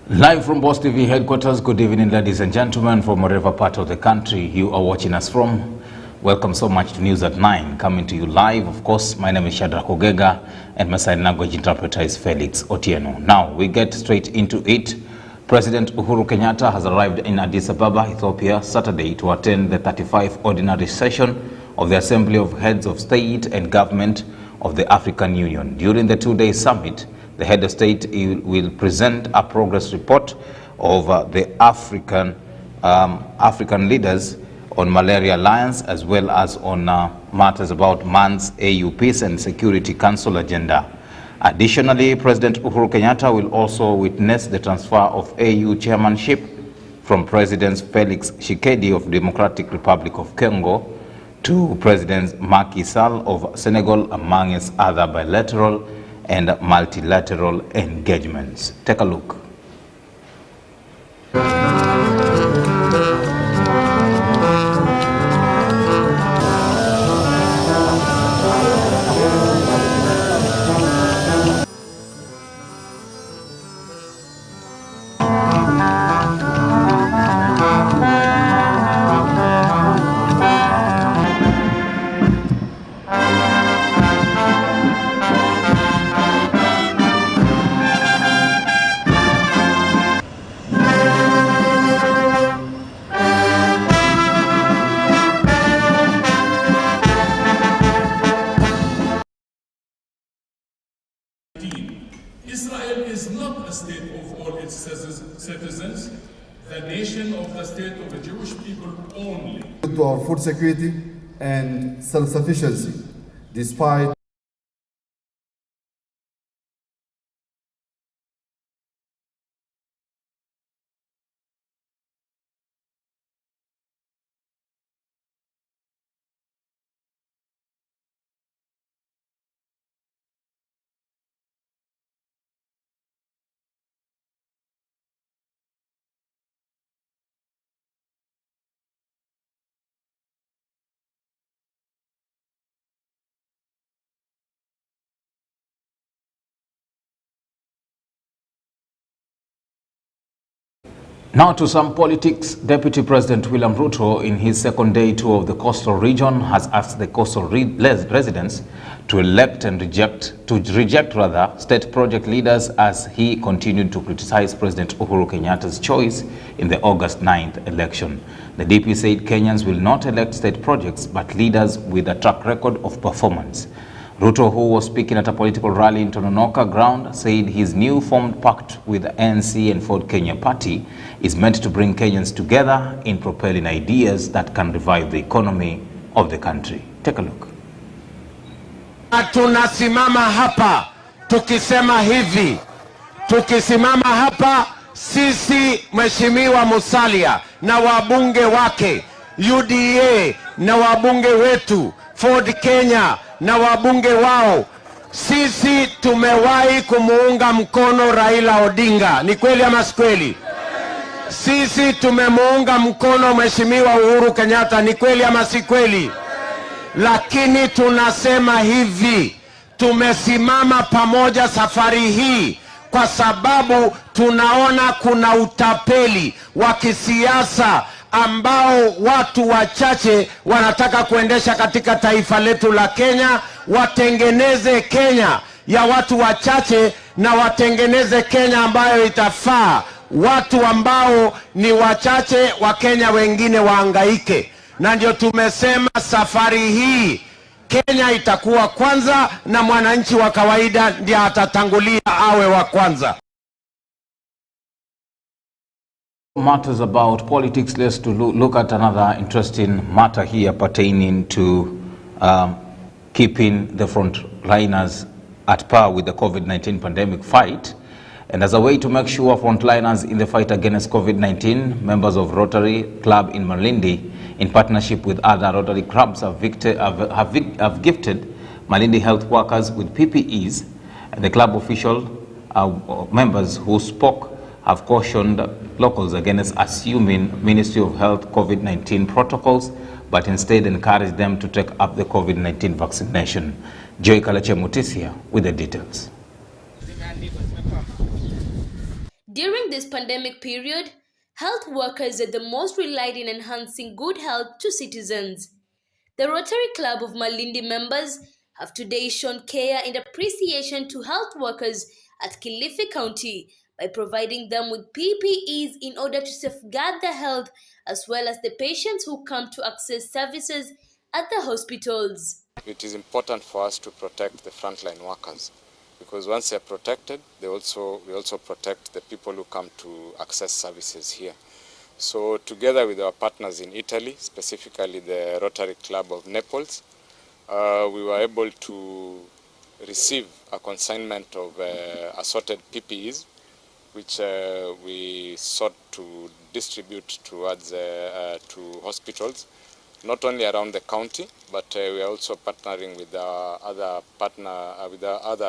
Live from Boss TV headquarters, good evening ladies and gentlemen from wherever part of the country you are watching us from. Welcome so much to News at 9, coming to you live. Of course, my name is SHADRACK OGEGA and my sign language interpreter is Felix Otieno. Now, we get straight into it. President Uhuru Kenyatta has arrived in Addis Ababa, Ethiopia, Saturday to attend the 35th ordinary session of the Assembly of Heads of State and Government of the African Union. During the two-day summit, the head of state will present a progress report of the African leaders on Malaria Alliance, as well as on matters about MAN's AU Peace and Security Council agenda. Additionally, President Uhuru Kenyatta will also witness the transfer of AU chairmanship from President Felix Tshisekedi of Democratic Republic of Congo to President Macky Sall of Senegal, amongst other bilateral and multilateral engagements. Take a look. Israel is not a state of all its citizens, the nation of the state of the Jewish people only. To our food security and self-sufficiency, despite Now to some politics. Deputy President William Ruto, in his second day tour of the coastal region, has asked the coastal residents to reject state project leaders, as he continued to criticize President Uhuru Kenyatta's choice in the August 9th election. The DP said Kenyans will not elect state projects but leaders with a track record of performance. Ruto, who was speaking at a political rally in Tononoka ground, said his new formed pact with the ANC and Ford Kenya party is meant to bring Kenyans together in propelling ideas that can revive the economy of the country. Take a look. Tunasimama hapa tukisema hivi, tukisimama hapa sisi Mheshimiwa Musalia na wabunge wake, UDA na wabunge wetu, Ford Kenya na wabunge wao, sisi tumewahi kumuunga mkono Raila Odinga. Ni kweli ama si kweli? Sisi tumemuunga mkono Mheshimiwa Uhuru Kenyatta. Ni kweli ama si kweli? Lakini tunasema hivi, tumesimama pamoja safari hii kwa sababu tunaona kuna utapeli wa kisiasa ambao watu wachache wanataka kuendesha katika taifa letu la Kenya. Watengeneze Kenya ya watu wachache na watengeneze Kenya ambayo itafaa watu ambao ni wachache, wa Kenya wengine wahangaike. Na ndio tumesema safari hii Kenya itakuwa kwanza na mwananchi wa kawaida ndiye atatangulia awe wa kwanza. Matters about politics, let's look at another interesting matter here pertaining to keeping the frontliners at par with the COVID-19 pandemic fight. And as a way to make sure frontliners in the fight against COVID-19, members of Rotary Club in Malindi, in partnership with other Rotary clubs, have gifted Malindi health workers with PPEs. And the club official members who spoke have cautioned locals against assuming Ministry of Health COVID-19 protocols, but instead encouraged them to take up the COVID-19 vaccination. Joy Kalache Mutisia with the details. During this pandemic period, health workers are the most relied in enhancing good health to citizens. The Rotary Club of Malindi members have today shown care and appreciation to health workers at Kilifi County by providing them with PPEs in order to safeguard their health as well as the patients who come to access services at the hospitals. It is important for us to protect the frontline workers, because once they are protected, we also protect the people who come to access services here. So together with our partners in Italy, specifically the Rotary Club of Naples, we were able to receive a consignment of assorted PPEs, which we sought to distribute towards to hospitals, not only around the county, but we are also partnering with other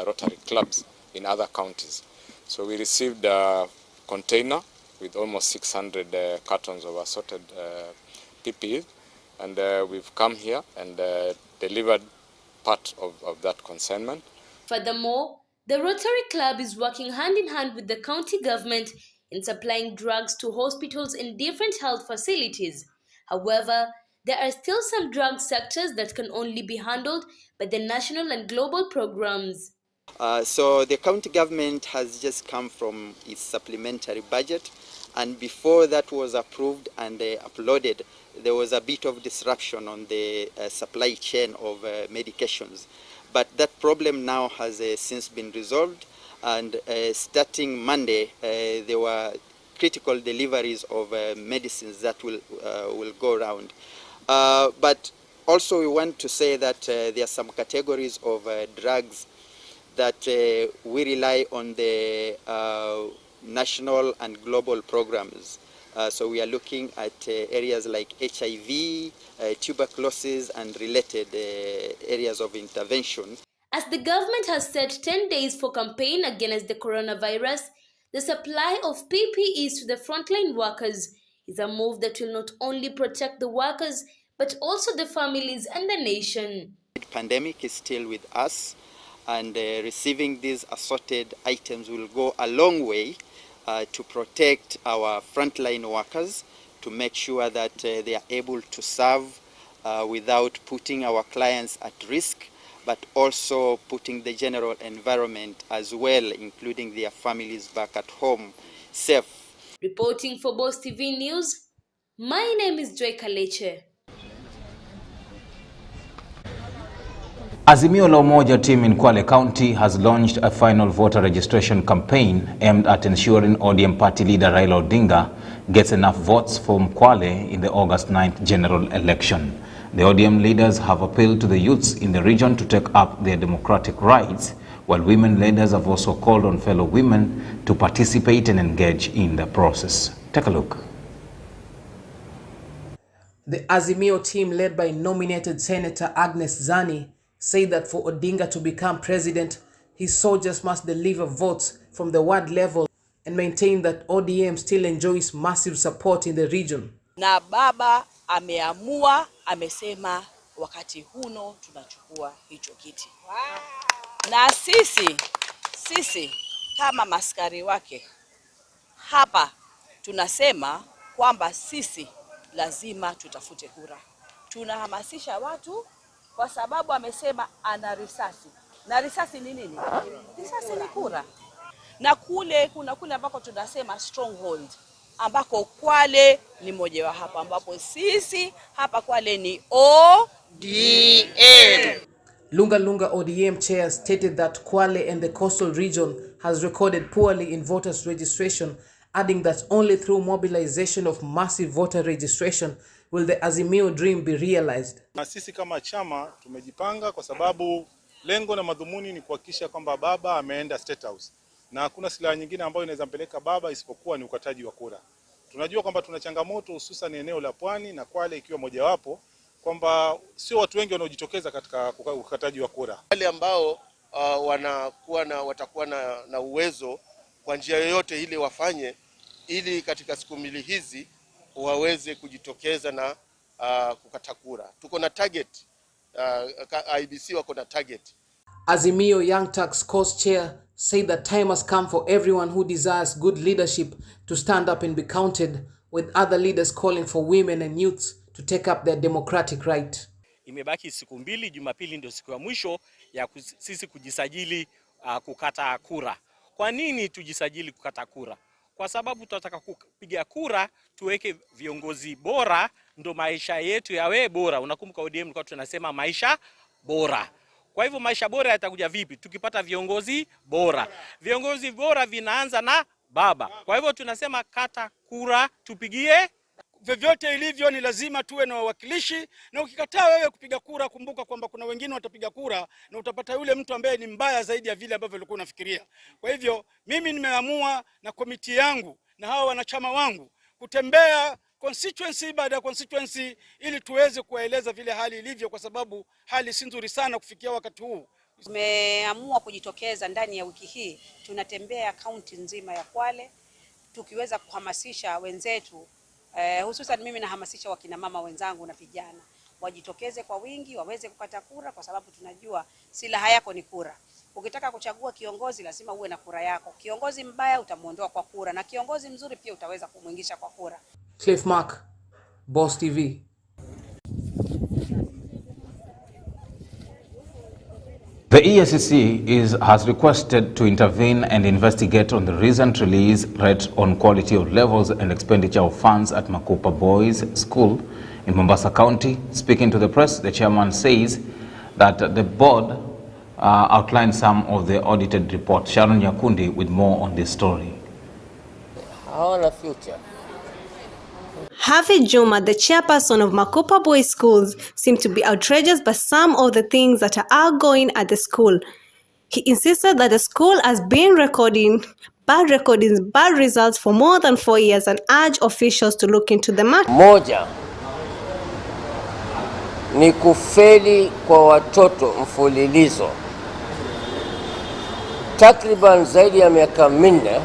Rotary clubs in other counties. So we received a container with almost 600 cartons of assorted PPE, and we've come here and delivered part of that consignment. Furthermore, the Rotary Club is working hand in hand with the county government in supplying drugs to hospitals and different health facilities. However, there are still some drug sectors that can only be handled by the national and global programs. So the county government has just come from its supplementary budget, and before that was approved and uploaded, there was a bit of disruption on the supply chain of medications. But that problem now has since been resolved, and starting Monday, there were critical deliveries of medicines that will go around. But also we want to say that there are some categories of drugs that we rely on the national and global programs. So we are looking at areas like HIV, tuberculosis, and related areas of intervention. As the government has set 10 days for campaign against the coronavirus, the supply of PPEs to the frontline workers is a move that will not only protect the workers, but also the families and the nation. The pandemic is still with us, and receiving these assorted items will go a long way to protect our frontline workers, to make sure that they are able to serve without putting our clients at risk, but also putting the general environment as well, including their families back at home, safe. Reporting for Boss TV News, my name is Joy Kalache. Azimio la Umoja team in Kwale County has launched a final voter registration campaign aimed at ensuring ODM party leader Raila Odinga gets enough votes from Kwale in the August 9th general election. The ODM leaders have appealed to the youths in the region to take up their democratic rights, while women leaders have also called on fellow women to participate and engage in the process. Take a look. The Azimio team, led by nominated Senator Agnes Zani, say that for Odinga to become president, his soldiers must deliver votes from the ward level and maintain that ODM still enjoys massive support in the region. Na baba ameamua, amesema wakati huno tunachukua hicho kiti. Na sisi kama maskari wake hapa tunasema kwamba sisi lazima tutafute kura. Tunahamasisha watu kwa sababu amesema ana risasi. Na risasi ni nini? Risasi ni kura. Na kuna kule ambako tunasema stronghold, ambako Kwale ni moja wa hapa, ambapo sisi hapa Kwale ni ODM. Lunga ODM chair stated that Kwale and the coastal region has recorded poorly in voters registration, adding that only through mobilization of massive voter registration will the Azimio dream be realized. Na sisi kama chama tumejipanga kwa sababu lengo na madhumuni ni kuhakikisha kwamba baba ameenda State House. Na hakuna silaha nyingine ambayo inaweza mpeleka baba isipokuwa ni ukataji wa kura. Tunajua kwamba tuna changamoto hususan eneo la Pwani na Kwale ikiwa mojawapo, kwamba sio watu wengi wanaojitokeza katika ukataji wa kura. Wale ambao watakuwa na uwezo kwa njia yoyote ile wafanye, ili katika siku mbili hizi waweze kujitokeza na kukata kura. Tuko na target, IBC wako na target. Azimio Young Turks Coast Chair said that time has come for everyone who desires good leadership to stand up and be counted, with other leaders calling for women and youths to take up their democratic right. Imebaki siku mbili, Jumapili ndio siku ya mwisho ya sisi kujisajili kukata kura. Kwa nini tujisajili kukata kura? Kwa sababu tunataka kupiga kura tuweke viongozi bora, ndo maisha yetu yawe bora. Unakumbuka ODM tulikuwa tunasema maisha bora. Kwa hivyo maisha bora yatakuja vipi? Tukipata viongozi bora. Viongozi bora vinaanza na baba. Kwa hivyo tunasema kata kura tupigie. Vyovyote ilivyo ni lazima tuwe na wawakilishi, na ukikataa wewe kupiga kura, kumbuka kwamba kuna wengine watapiga kura na utapata yule mtu ambaye ni mbaya zaidi ya vile ambavyo ulikuwa unafikiria. Kwa hivyo mimi nimeamua na komiti yangu na hawa wanachama wangu kutembea constituency baada ya constituency ili tuweze kuwaeleza vile hali ilivyo, kwa sababu hali si nzuri sana kufikia wakati huu. Tumeamua kujitokeza ndani ya wiki hii, tunatembea kaunti nzima ya Kwale tukiweza kuhamasisha wenzetu, hususan mimi nahamasisha wakina mama wenzangu na vijana wajitokeze kwa wingi waweze kukata kura, kwa sababu tunajua silaha yako ni kura. Ukitaka kuchagua kiongozi lazima uwe na kura yako. Kiongozi mbaya utamuondoa kwa kura, na kiongozi mzuri pia utaweza kumuingisha kwa kura. Cliff Mark, Boss TV. The EACC has requested to intervene and investigate on the recent release rate on quality of levels and expenditure of funds at Makupa Boys School in Mombasa County. Speaking to the press, the chairman says that the board outlined some of the audited reports. Sharon Nyakundi with more on this story. Hawana future. Hafi Juma, the chairperson of Makupa Boys Schools, seemed to be outrageous by some of the things that are outgoing at the school. He insisted that the school has been recording bad results for more than 4 years and urged officials to look into the matter. Moja ni kufeli kwa watoto mfululizo. Takriban zaidi ya miaka 4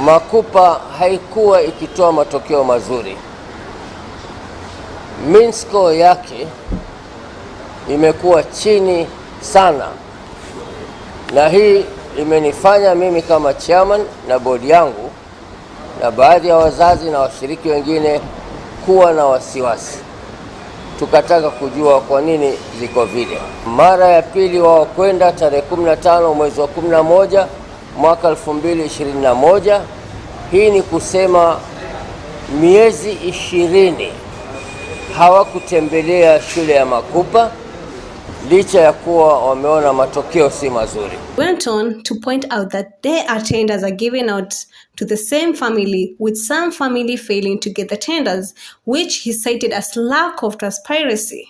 Makupa haikuwa ikitoa matokeo mazuri. Mean score yake imekuwa chini sana, na hii imenifanya mimi kama chairman na bodi yangu na baadhi ya wazazi na washiriki wengine kuwa na wasiwasi. Tukataka kujua kwa nini ziko vile. Mara ya pili wao kwenda tarehe 15 mwezi wa 11 mwaka 2021. Hii ni kusema miezi 20 hawakutembelea shule ya Makupa licha ya kuwa wameona matokeo si mazuri. Went on to point out that their tenders are given out to the same family, with some family failing to get the tenders, which he cited as lack of transparency.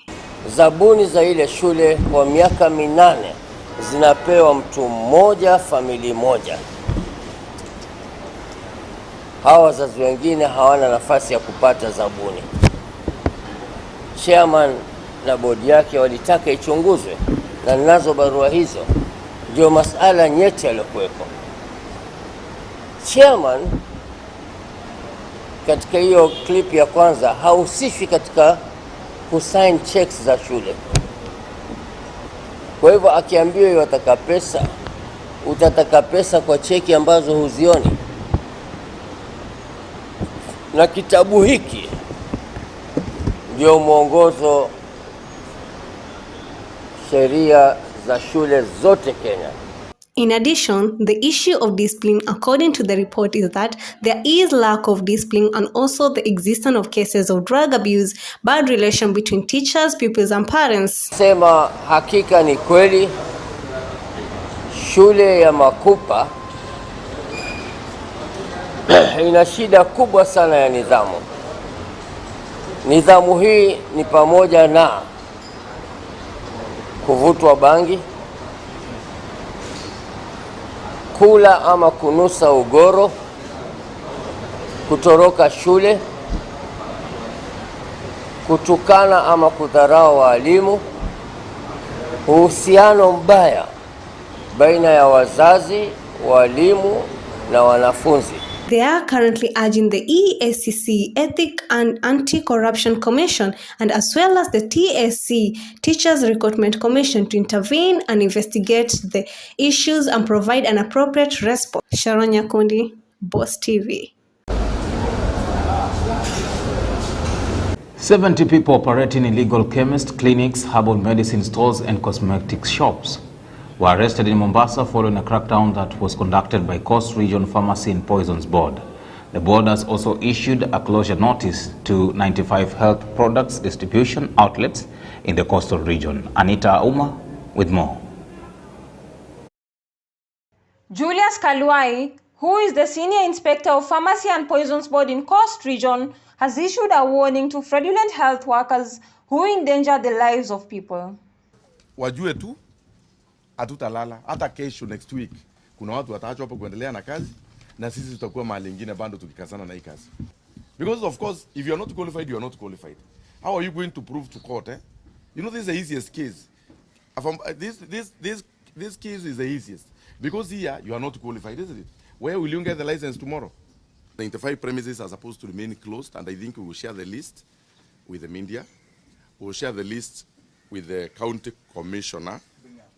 Zabuni za ile shule kwa miaka 8 zinapewa mtu mmoja, famili moja. Hawa wazazi wengine hawana nafasi ya kupata zabuni. Chairman na bodi yake walitaka ichunguzwe, na ninazo barua hizo. Ndio masala nyeti yaliokuwepo. Chairman katika hiyo clip ya kwanza hausifi katika kusign checks za shule. Kwa hivyo akiambiwa yataka pesa, utataka pesa kwa cheki ambazo huzioni. Na kitabu hiki ndio mwongozo sheria za shule zote Kenya. In addition, the issue of discipline, according to the report, is that there is lack of discipline and also the existence of cases of drug abuse, bad relation between teachers, pupils and parents. Sema hakika ni kweli shule ya Makupa ina shida kubwa sana ya nidhamu. Nidhamu hii ni pamoja na kuvutwa bangi, kula ama kunusa ugoro, kutoroka shule, kutukana ama kudharau walimu, uhusiano mbaya baina ya wazazi, walimu na wanafunzi. They are currently urging the EACC, Ethic and Anti-Corruption Commission, and as well as the TSC, Teachers Recruitment Commission, to intervene and investigate the issues and provide an appropriate response. Sharon Nyakundi, Boss TV. 70 people operating illegal chemists, clinics, herbal medicine stores and cosmetic shops were arrested in Mombasa following a crackdown that was conducted by Coast Region Pharmacy and Poisons Board. The board has also issued a closure notice to 95 health products distribution outlets in the coastal region. Anita Uma with more. Julius Kaluai, who is the Senior Inspector of Pharmacy and Poisons Board in Coast Region, has issued a warning to fraudulent health workers who endanger the lives of people. Wajue tu hatutalala hata kesho next week kuna watu wataachwa hapo kuendelea na kazi na sisi tutakuwa mahali nyingine bado tukikazana na hii kazi. Because of course if you are not qualified, you are not qualified. How are you going to prove to court? You know, this is the easiest case. This case is the easiest because here you are not qualified, isn't it? Where will you get the license tomorrow? The 95 premises are supposed to remain closed, and I think we will share the list with the media. We will share the list with the county commissioner.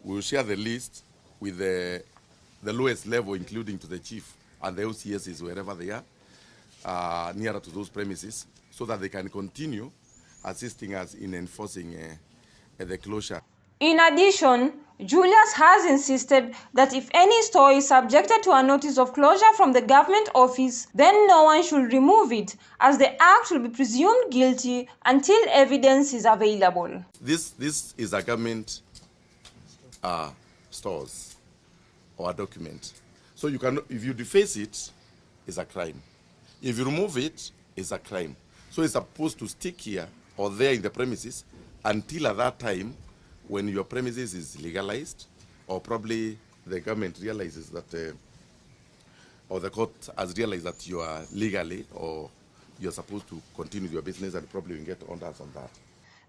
We will share the list with the lowest level, including to the chief and the OCSs, wherever they are, nearer to those premises, so that they can continue assisting us in enforcing the closure. In addition, Julius has insisted that if any store is subjected to a notice of closure from the government office, then no one should remove it, as the act will be presumed guilty until evidence is available. This is a government stores or a document. So you can, if you deface it, it's a crime. If you remove it, it's a crime. So it's supposed to stick here or there in the premises until at that time when your premises is legalized, or probably the government realizes that, or the court has realized that you are legally, or you're supposed to continue your business, and probably you can get orders on that.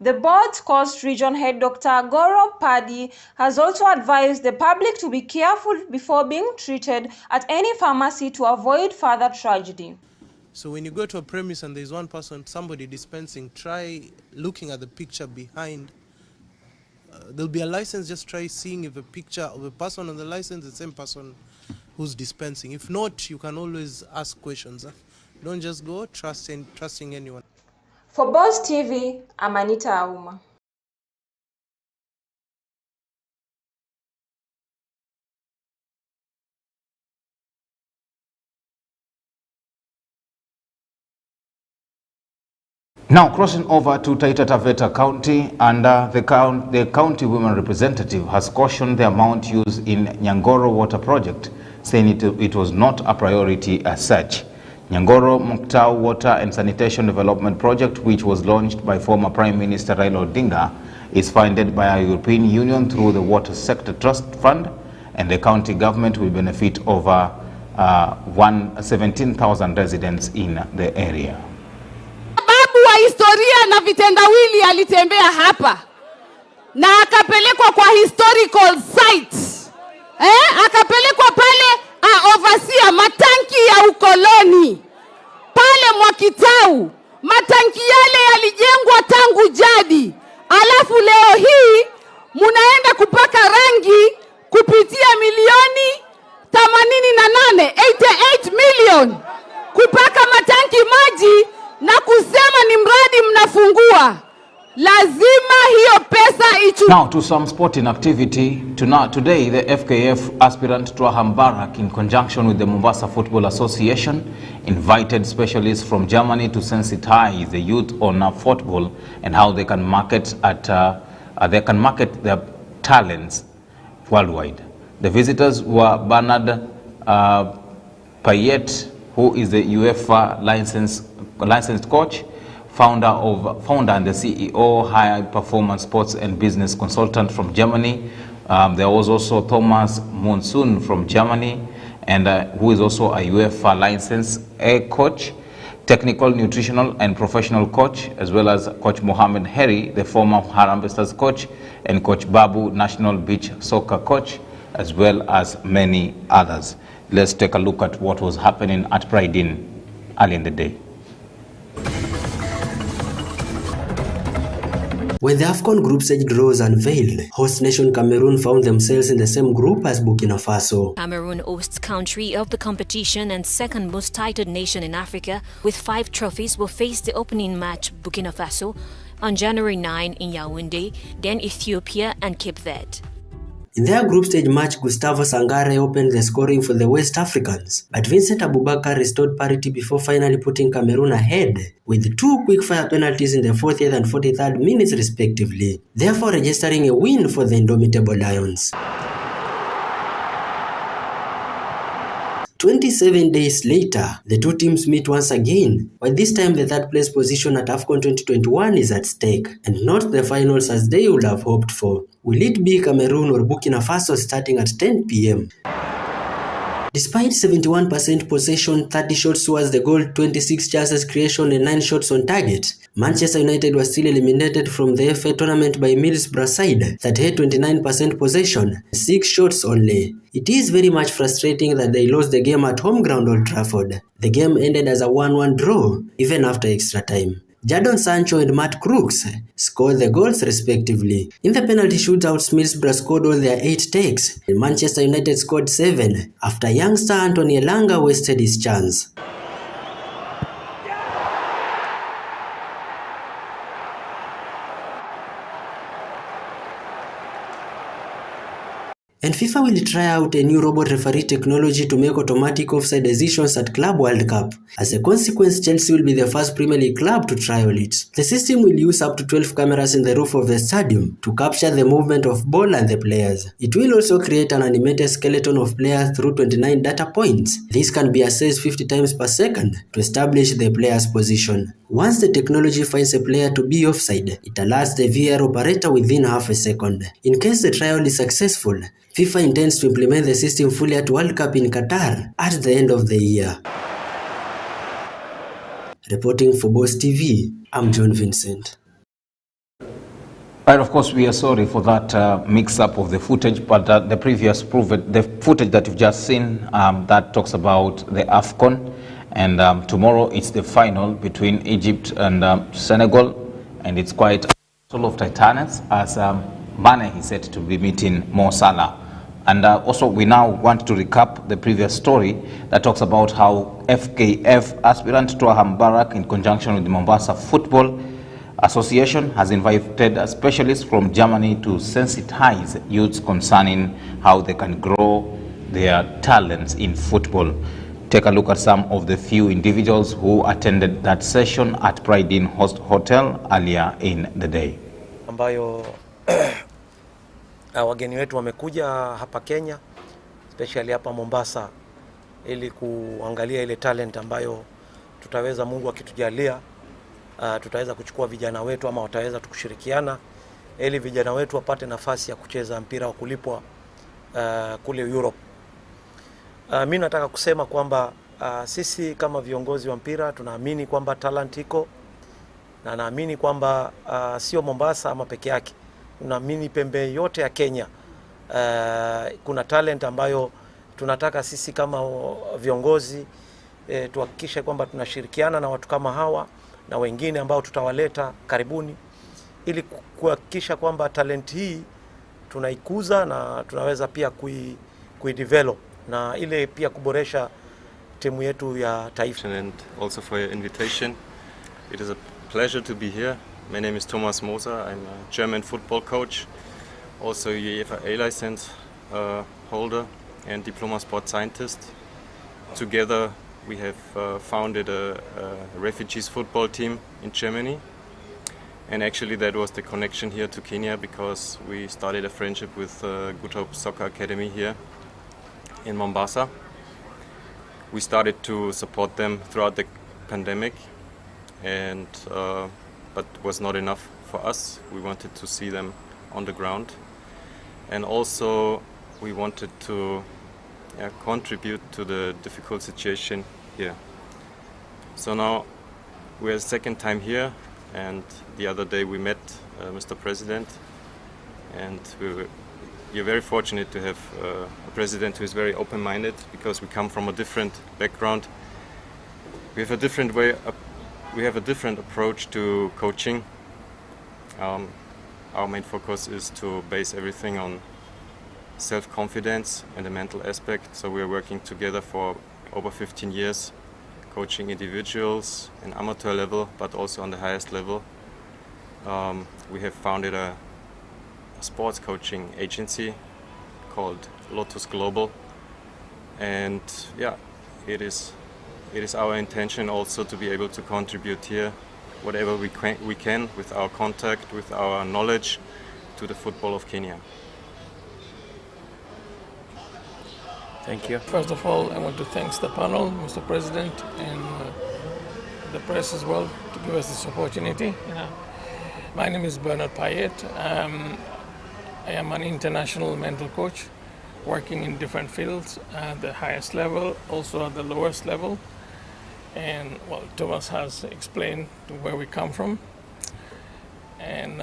The board's Coast Region Head Dr. Goro Paddy has also advised the public to be careful before being treated at any pharmacy to avoid further tragedy. So when you go to a premise and there's one person, somebody dispensing, try looking at the picture behind. There'll be a license, just try seeing if a picture of a person on the license is the same person who's dispensing. If not, you can always ask questions. Don't just go trusting anyone. For Boss TV, I'm Anita Auma. Now crossing over to Taita Taveta County, and the county women representative has cautioned the amount used in Nyangoro water project, saying it was not a priority as such. Nyangoro Muktau Water and Sanitation Development Project, which was launched by former Prime Minister Raila Odinga, is funded by a European Union through the Water Sector Trust Fund, and the county government will benefit over 17,000 residents in the area. Historia na vitendawili alitembea hapa na akapelekwa kwa historical sites, akapelekwa pale overseer matanki ya ukoloni pale Mwakitau. Matanki yale yalijengwa tangu jadi, alafu leo hii munaenda kupaka rangi kupitia milioni 88 million kupaka matanki maji na kusema ni mradi mnafungua. Lazima hiyo pesa ichu. Now to some sporting activity. Today the FKF aspirant Twaha Mbarak, in conjunction with the Mombasa Football Association, invited specialists from Germany to sensitize the youth on football and how they can market their talents worldwide. The visitors were Bernard Payet, who is the UEFA licensed coach, founder and the CEO, High Performance Sports and Business Consultant from Germany. There was also Thomas Monsoon from Germany, and who is also a UEFA licensed coach, technical, nutritional and professional coach, as well as Coach Mohamed Heri, the former Harambee Stars coach, and Coach Babu, National Beach Soccer coach, as well as many others. Let's take a look at what was happening at Pride Inn early in the day. When the AFCON group stage draws unveiled, host nation Cameroon found themselves in the same group as Burkina Faso. Cameroon hosts country of the competition and second most titled nation in Africa, with 5 trophies, will face the opening match Burkina Faso on January 9 in Yaoundé, then Ethiopia and Cape Verde. In their group stage match, Gustavo Sangare opened the scoring for the West Africans, but Vincent Abubakar restored parity before finally putting Cameroon ahead with 2 quick-fire penalties in the 40th and 43rd minutes respectively, therefore registering a win for the indomitable Lions. 27 days later, the two teams meet once again, but this time the third place position at AFCON 2021 is at stake, and not the finals as they would have hoped for. Will it be Cameroon or Burkina Faso starting at 10 p.m? Despite 71% possession, 30 shots towards the goal, 26 chances creation and 9 shots on target, Manchester United was still eliminated from the FA tournament by Middlesbrough side that had 29% possession, 6 shots only. It is very much frustrating that they lost the game at home ground Old Trafford. The game ended as a 1-1 draw, even after extra time. Jadon Sancho and Matt Crooks scored the goals respectively. In the penalty shootouts, Middlesbrough scored all their 8 takes, and Manchester United scored 7 after youngster Anthony Elanga wasted his chance. And FIFA will try out a new robot referee technology to make automatic offside decisions at Club World Cup. As a consequence, Chelsea will be the first Premier League club to trial it. The system will use up to 12 cameras in the roof of the stadium to capture the movement of ball and the players. It will also create an animated skeleton of players through 29 data points. This can be assessed 50 times per second to establish the player's position. Once the technology finds a player to be offside, it alerts the VAR operator within half a second. In case the trial is successful, FIFA intends to implement the system fully at World Cup in Qatar at the end of the year. Reporting for Boss TV, I'm John Vincent. Right, of course, we are sorry for that mix-up of the footage, but the footage that you've just seen, that talks about the AFCON, and tomorrow it's the final between Egypt and Senegal, and it's quite full of titanics as Mane is said to be meeting Mo Salah. And also we now want to recap the previous story that talks about how FKF aspirant Twaham Barak, in conjunction with the Mombasa Football Association, has invited specialists from Germany to sensitize youths concerning how they can grow their talents in football. Take a look at some of the few individuals who attended that session at Pride Inn Hotel earlier in the day. Ambayo wageni wetu wamekuja hapa Kenya, especially hapa Mombasa, ili kuangalia ile talent ambayo tutaweza, Mungu akitujalia, tutaweza kuchukua vijana wetu ama wataweza tukushirikiana ili vijana wetu wapate nafasi ya kucheza mpira wa kulipwa kule Europe. Mimi nataka kusema kwamba sisi kama viongozi wa mpira tunaamini kwamba talent iko, na naamini kwamba sio Mombasa ama peke yake. Tunaamini pembe yote ya Kenya kuna talent ambayo tunataka sisi kama viongozi tuhakikishe kwamba tunashirikiana na watu kama hawa na wengine ambao tutawaleta karibuni, ili kuhakikisha kwamba talent hii tunaikuza na tunaweza pia kuidevelop na ile pia kuboresha timu yetu ya taifa. And also for your invitation. It is a pleasure to be here. My name is Thomas Moser. I'm a German football coach, also UEFA A license holder and diploma sport scientist. Together we have founded a refugees football team in Germany, and actually that was the connection here to Kenya, because we started a friendship with Good Hope Soccer Academy here in Mombasa. We started to support them throughout the pandemic, and but was not enough for us. We wanted to see them on the ground, and also we wanted to contribute to the difficult situation here. So now we're the second time here, and the other day we met Mr. President, and we you're very fortunate to have a president who is very open-minded, because we come from a different background. We have a different way. We have a different approach to coaching. Our main focus is to base everything on self-confidence and the mental aspect. So we're working together for over 15 years, coaching individuals in amateur level, but also on the highest level. We have founded a sports coaching agency called Lotus Global, and yeah, it is our intention also to be able to contribute here whatever we can with our contact, with our knowledge, to the football of Kenya. Thank you. First of all, I want to thank the panel, Mr. President, and the press as well, to give us this opportunity. My name is Bernard Payet. I am an international mental coach working in different fields at the highest level, also at the lowest level. And well, Thomas has explained where we come from. And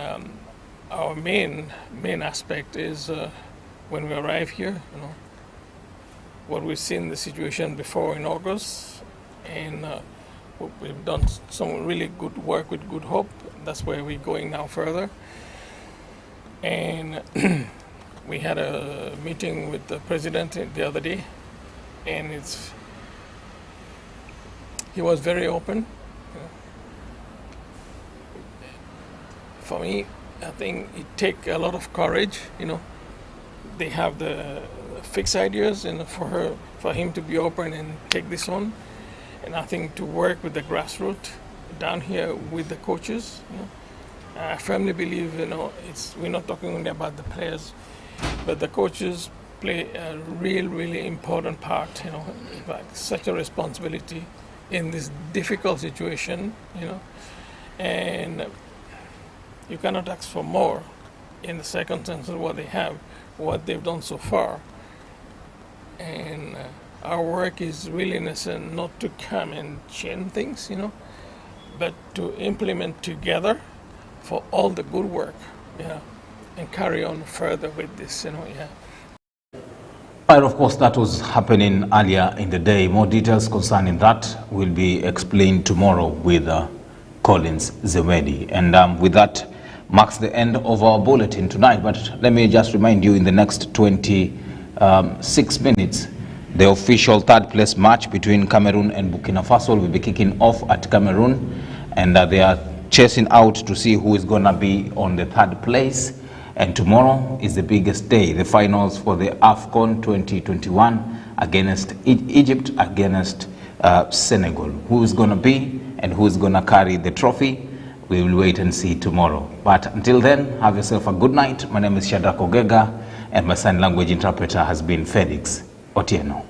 our main aspect is when we arrive here, what we've seen the situation before in August, and we've done some really good work with good hope. That's where we're going now further. And we had a meeting with the president the other day, and he was very open. For me, I think it takes a lot of courage. They have the fixed ideas, and for him to be open and take this on. And I think to work with the grassroots down here with the coaches. I firmly believe, we're not talking only about the players, but the coaches play a really important part. Like such a responsibility in this difficult situation. And you cannot ask for more in the circumstances what they have, what they've done so far. And our work is really in a sense not to come and change things, but to implement together for all the good work, and carry on further with this, Right, of course, that was happening earlier in the day. More details concerning that will be explained tomorrow with Collins Zemedi. And with that marks the end of our bulletin tonight. But let me just remind you, in the next 26 minutes, the official third place match between Cameroon and Burkina Faso will be kicking off at Cameroon, and they are chasing out to see who is going to be on the third place. And tomorrow is the biggest day, the finals for the AFCON 2021 against Egypt, against Senegal. Who is going to be and who is going to carry the trophy, we will wait and see tomorrow. But until then, have yourself a good night. My name is SHADRACK, and my sign language interpreter has been Felix Otieno.